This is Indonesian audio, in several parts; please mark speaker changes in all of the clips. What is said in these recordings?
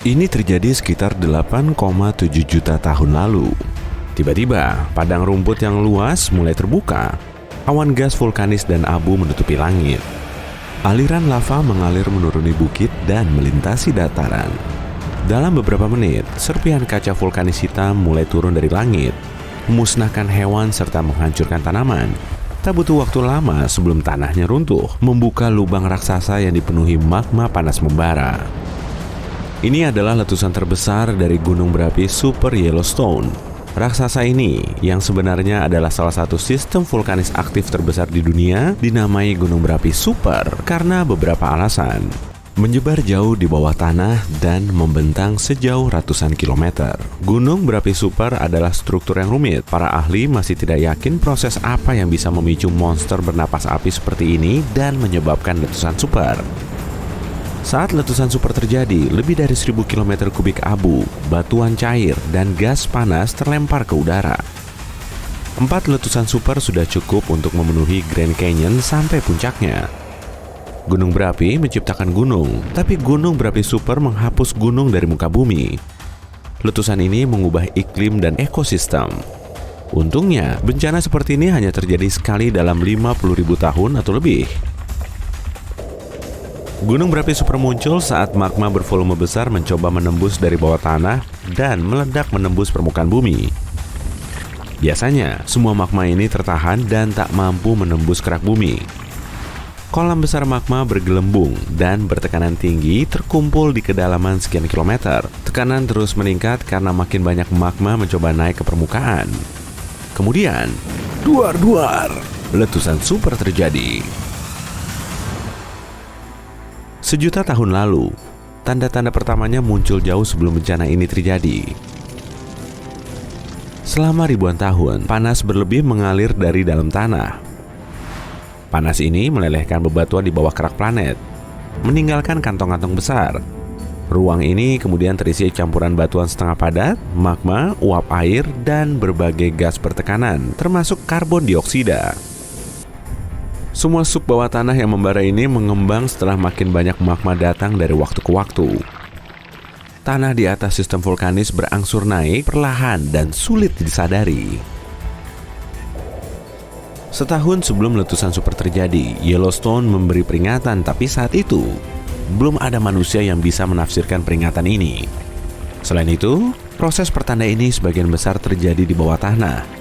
Speaker 1: Ini terjadi sekitar 8,7 juta tahun lalu. Tiba-tiba, padang rumput yang luas mulai terbuka. Awan gas vulkanis dan abu menutupi langit. Aliran lava mengalir menuruni bukit dan melintasi dataran. Dalam beberapa menit, serpihan kaca vulkanis hitam mulai turun dari langit, memusnahkan hewan serta menghancurkan tanaman. Tak butuh waktu lama sebelum tanahnya runtuh, membuka lubang raksasa yang dipenuhi magma panas membara. Ini adalah letusan terbesar dari gunung berapi Super Yellowstone. Raksasa ini, yang sebenarnya adalah salah satu sistem vulkanis aktif terbesar di dunia, dinamai gunung berapi super karena beberapa alasan. Menyebar jauh di bawah tanah dan membentang sejauh ratusan kilometer. Gunung berapi super adalah struktur yang rumit. Para ahli masih tidak yakin proses apa yang bisa memicu monster bernapas api seperti ini dan menyebabkan letusan super. Saat letusan super terjadi, lebih dari 1000 km kubik abu, batuan cair, dan gas panas terlempar ke udara. 4 letusan super sudah cukup untuk memenuhi Grand Canyon sampai puncaknya. Gunung berapi menciptakan gunung, tapi gunung berapi super menghapus gunung dari muka bumi. Letusan ini mengubah iklim dan ekosistem. Untungnya, bencana seperti ini hanya terjadi sekali dalam 50.000 tahun atau lebih. Gunung berapi super muncul saat magma bervolume besar mencoba menembus dari bawah tanah dan meledak menembus permukaan bumi. Biasanya, semua magma ini tertahan dan tak mampu menembus kerak bumi. Kolam besar magma bergelembung dan bertekanan tinggi terkumpul di kedalaman sekian kilometer. Tekanan terus meningkat karena makin banyak magma mencoba naik ke permukaan. Kemudian, duar-duar, letusan super terjadi. Sejuta tahun lalu, tanda-tanda pertamanya muncul jauh sebelum bencana ini terjadi. Selama ribuan tahun, panas berlebih mengalir dari dalam tanah. Panas ini melelehkan bebatuan di bawah kerak planet, meninggalkan kantong-kantong besar. Ruang ini kemudian terisi campuran batuan setengah padat, magma, uap air, dan berbagai gas bertekanan, termasuk karbon dioksida. Semua sup bawah tanah yang membara ini mengembang setelah makin banyak magma datang dari waktu ke waktu. Tanah di atas sistem vulkanis berangsur naik perlahan dan sulit disadari. Setahun sebelum letusan super terjadi, Yellowstone memberi peringatan, tapi saat itu belum ada manusia yang bisa menafsirkan peringatan ini. Selain itu, proses pertanda ini sebagian besar terjadi di bawah tanah.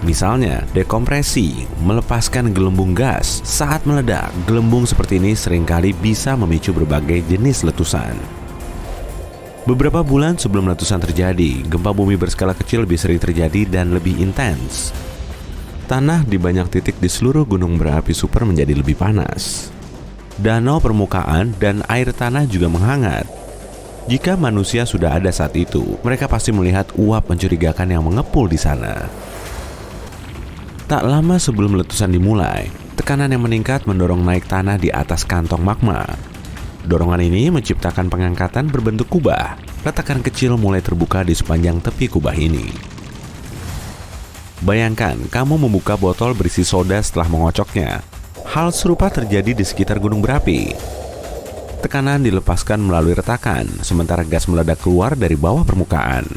Speaker 1: Misalnya, dekompresi, melepaskan gelembung gas. Saat meledak, gelembung seperti ini seringkali bisa memicu berbagai jenis letusan. Beberapa bulan sebelum letusan terjadi, gempa bumi berskala kecil lebih sering terjadi dan lebih intens. Tanah di banyak titik di seluruh gunung berapi super menjadi lebih panas. Danau permukaan dan air tanah juga menghangat. Jika manusia sudah ada saat itu, mereka pasti melihat uap mencurigakan yang mengepul di sana. Tak lama sebelum letusan dimulai, tekanan yang meningkat mendorong naik tanah di atas kantong magma. Dorongan ini menciptakan pengangkatan berbentuk kubah. Retakan kecil mulai terbuka di sepanjang tepi kubah ini. Bayangkan kamu membuka botol berisi soda setelah mengocoknya. Hal serupa terjadi di sekitar gunung berapi. Tekanan dilepaskan melalui retakan, sementara gas meledak keluar dari bawah permukaan.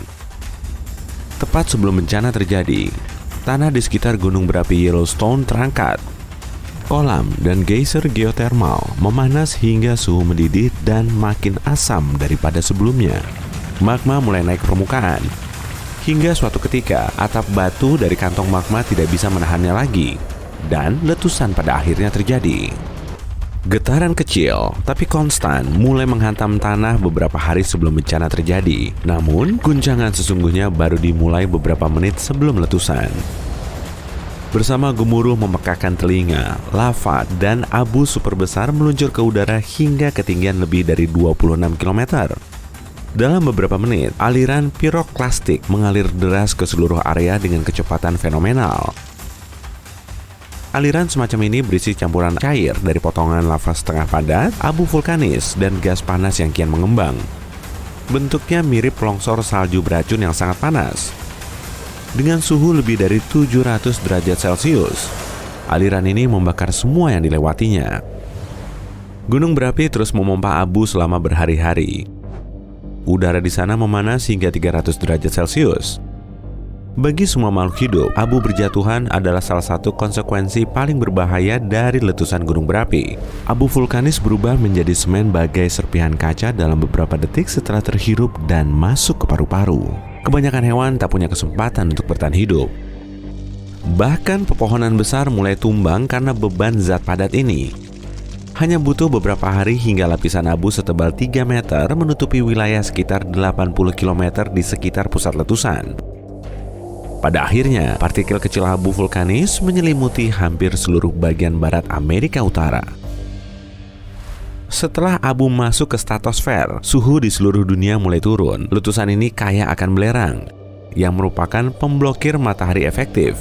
Speaker 1: Tepat sebelum bencana terjadi, tanah di sekitar gunung berapi Yellowstone terangkat. Kolam dan geyser geotermal memanas hingga suhu mendidih dan makin asam daripada sebelumnya. Magma mulai naik ke permukaan. Hingga suatu ketika, atap batu dari kantong magma tidak bisa menahannya lagi. Dan letusan pada akhirnya terjadi. Getaran kecil, tapi konstan, mulai menghantam tanah beberapa hari sebelum bencana terjadi. Namun, guncangan sesungguhnya baru dimulai beberapa menit sebelum letusan. Bersama gemuruh memekakan telinga, lava dan abu super besar meluncur ke udara hingga ketinggian lebih dari 26 km. Dalam beberapa menit, aliran piroklastik mengalir deras ke seluruh area dengan kecepatan fenomenal. Aliran semacam ini berisi campuran cair dari potongan lava setengah padat, abu vulkanis, dan gas panas yang kian mengembang. Bentuknya mirip longsor salju beracun yang sangat panas. Dengan suhu lebih dari 700 derajat Celcius, aliran ini membakar semua yang dilewatinya. Gunung berapi terus memompa abu selama berhari-hari. udara di sana memanas hingga 300 derajat Celcius. Bagi semua makhluk hidup, abu berjatuhan adalah salah satu konsekuensi paling berbahaya dari letusan gunung berapi. Abu vulkanis berubah menjadi semen bagai serpihan kaca dalam beberapa detik setelah terhirup dan masuk ke paru-paru. Kebanyakan hewan tak punya kesempatan untuk bertahan hidup. Bahkan pepohonan besar mulai tumbang karena beban zat padat ini. Hanya butuh beberapa hari hingga lapisan abu setebal 3 meter menutupi wilayah sekitar 80 km di sekitar pusat letusan. Pada akhirnya, partikel kecil abu vulkanis menyelimuti hampir seluruh bagian barat Amerika Utara. Setelah abu masuk ke stratosfer, suhu di seluruh dunia mulai turun. Letusan ini kaya akan belerang, yang merupakan pemblokir matahari efektif.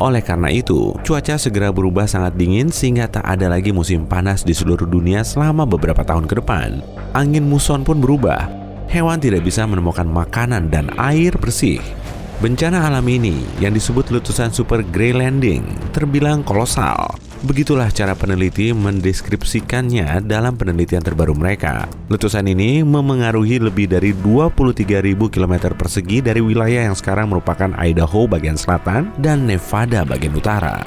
Speaker 1: Oleh karena itu, cuaca segera berubah sangat dingin sehingga tak ada lagi musim panas di seluruh dunia selama beberapa tahun ke depan. Angin muson pun berubah. Hewan tidak bisa menemukan makanan dan air bersih. Bencana alam ini, yang disebut letusan super Groenlanding, terbilang kolosal. Begitulah cara peneliti mendeskripsikannya dalam penelitian terbaru mereka. Letusan ini memengaruhi lebih dari 23.000 km persegi dari wilayah yang sekarang merupakan Idaho bagian selatan dan Nevada bagian utara.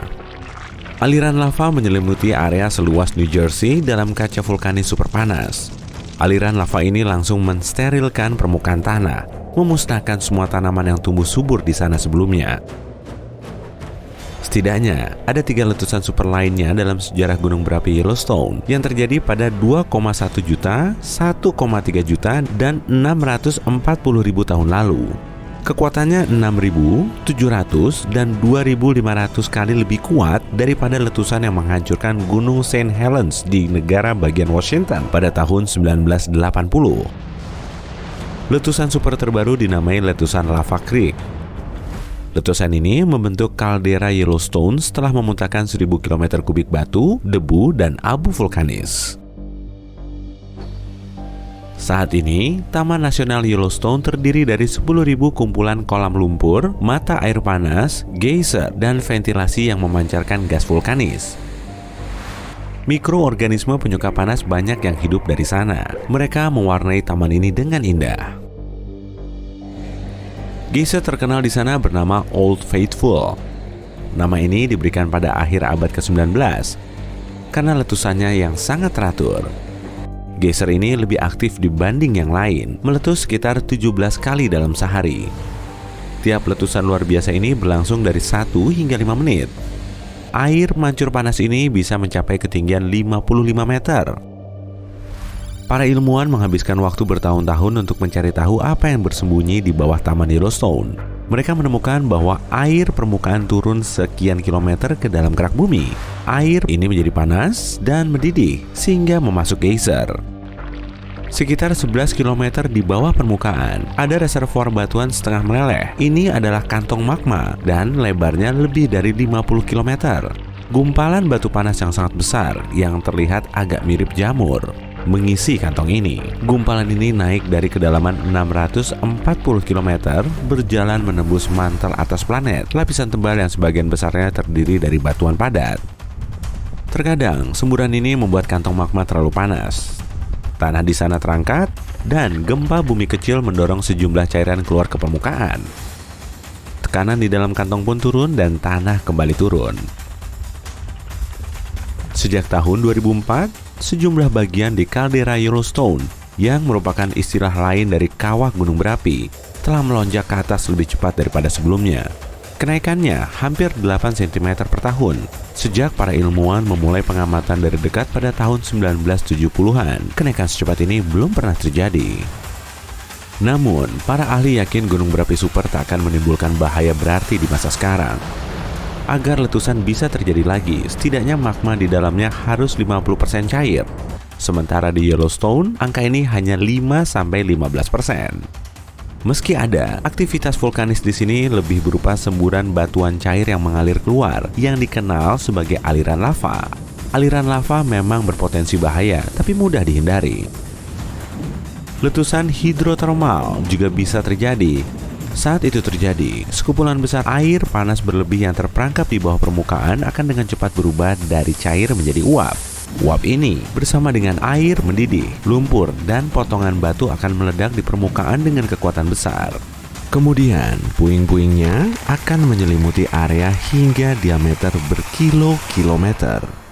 Speaker 1: Aliran lava menyelimuti area seluas New Jersey dalam kaca vulkanis super panas. Aliran lava ini langsung mensterilkan permukaan tanah, memusnahkan semua tanaman yang tumbuh subur di sana sebelumnya. Setidaknya, ada 3 letusan super lainnya dalam sejarah gunung berapi Yellowstone yang terjadi pada 2,1 juta, 1,3 juta, dan 640.000 tahun lalu. Kekuatannya 6.700 dan 2.500 kali lebih kuat daripada letusan yang menghancurkan Gunung St. Helens di negara bagian Washington pada tahun 1980. Letusan super terbaru dinamai letusan Lava Creek. Letusan ini membentuk kaldera Yellowstone setelah memuntahkan 1.000 km kubik batu, debu, dan abu vulkanis. Saat ini, Taman Nasional Yellowstone terdiri dari 10.000 kumpulan kolam lumpur, mata air panas, geyser, dan ventilasi yang memancarkan gas vulkanis. Mikroorganisme penyuka panas banyak yang hidup dari sana. Mereka mewarnai taman ini dengan indah. Geyser terkenal di sana bernama Old Faithful. Nama ini diberikan pada akhir abad ke-19 karena letusannya yang sangat teratur. Geyser ini lebih aktif dibanding yang lain, meletus sekitar 17 kali dalam sehari. Tiap letusan luar biasa ini berlangsung dari 1 hingga 5 menit. Air mancur panas ini bisa mencapai ketinggian 55 meter. Para ilmuwan menghabiskan waktu bertahun-tahun untuk mencari tahu apa yang bersembunyi di bawah Taman Yellowstone. Mereka menemukan bahwa air permukaan turun sekian kilometer ke dalam kerak bumi. Air ini menjadi panas dan mendidih sehingga memasuk geyser. Sekitar 11 km di bawah permukaan, ada reservoir batuan setengah meleleh. Ini adalah kantong magma dan lebarnya lebih dari 50 km. Gumpalan batu panas yang sangat besar yang terlihat agak mirip jamur mengisi kantong ini. Gumpalan ini naik dari kedalaman 640 km berjalan menembus mantel atas planet, lapisan tebal yang sebagian besarnya terdiri dari batuan padat. Terkadang, semburan ini membuat kantong magma terlalu panas. Tanah di sana terangkat, dan gempa bumi kecil mendorong sejumlah cairan keluar ke permukaan. Tekanan di dalam kantong pun turun dan tanah kembali turun. Sejak tahun 2004, sejumlah bagian di kaldera Yellowstone yang merupakan istilah lain dari kawah gunung berapi telah melonjak ke atas lebih cepat daripada sebelumnya. Kenaikannya hampir 8 cm per tahun sejak para ilmuwan memulai pengamatan dari dekat pada tahun 1970-an. Kenaikan secepat ini belum pernah terjadi. Namun, para ahli yakin gunung berapi super tak akan menimbulkan bahaya berarti di masa sekarang. Agar letusan bisa terjadi lagi, setidaknya magma di dalamnya harus 50% cair. Sementara di Yellowstone, angka ini hanya 5-15%. Meski ada, aktivitas vulkanis di sini lebih berupa semburan batuan cair yang mengalir keluar, yang dikenal sebagai aliran lava. Aliran lava memang berpotensi bahaya, tapi mudah dihindari. Letusan hidrotermal juga bisa terjadi. Saat itu terjadi, sekumpulan besar air panas berlebih yang terperangkap di bawah permukaan akan dengan cepat berubah dari cair menjadi uap. Uap ini bersama dengan air mendidih, lumpur, dan potongan batu akan meledak di permukaan dengan kekuatan besar. Kemudian, puing-puingnya akan menyelimuti area hingga diameter berkilo-kilometer.